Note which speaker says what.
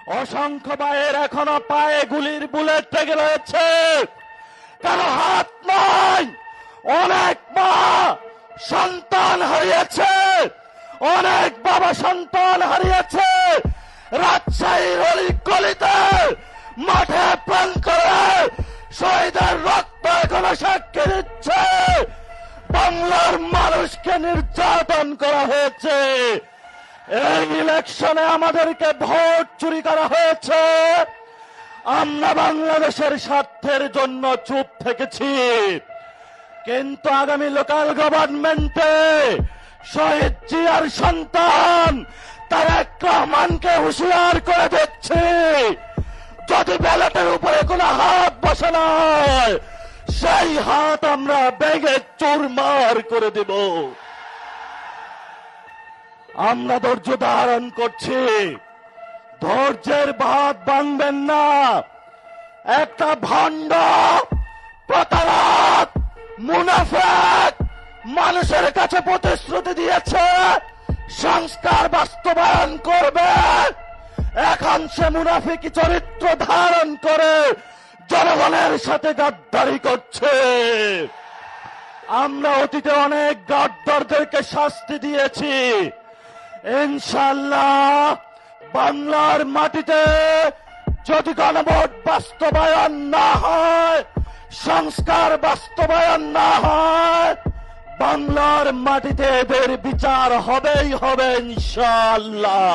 Speaker 1: অসংখ্য ভাইয়ের এখনো পায়ে গুলির বুলেট লেগে রয়েছে, কারো হাত নাই। অনেক মা সন্তান হারিয়েছে, অনেক বাবা সন্তান হারিয়েছে। রাজশাহীর অলিগলিতে মাঠে প্রান্তরে শহীদের রক্ত এখনো সাক্ষী দিচ্ছে। বাংলার মানুষকে নির্যাতন করা হয়েছে। এই ইলেকশনে আমাদেরকে ভোট চুরি করা হয়েছে। আমরা বাংলাদেশের স্বার্থের জন্য চুপ থেকেছি, কিন্তু আগামী লোকাল গভর্নমেন্টে শহীদ জিয়ার সন্তান তারেক রহমানকে হুঁশিয়ার করে দিচ্ছে, যদি ব্যালটের উপরে কোনো হাত বসে নয়, সেই হাত আমরা ভেঙে চুরমার করে দেব। আমরা ধৈর্য ধারণ করছি, ধৈর্যের বাঁধ ভাঙবেন না। একটা ভণ্ড প্রতারক মুনাফিক মানুষের কাছে প্রতিশ্রুতি দিয়েছে সংস্কার বাস্তবায়ন করবে, এখন সে মুনাফিকি চরিত্র ধারণ করে জনগণের সাথে গাদ্দারি করছে। আমরা অতীতে অনেক গাদ্দারদেরকে শাস্তি দিয়েছি। ইনশাআল্লাহ বাংলার মাটিতে যদি গণভোট বাস্তবায়ন না হয়, সংস্কার বাস্তবায়ন না হয়, বাংলার মাটিতে এদের বিচার হবেই হবে ইনশাআল্লাহ।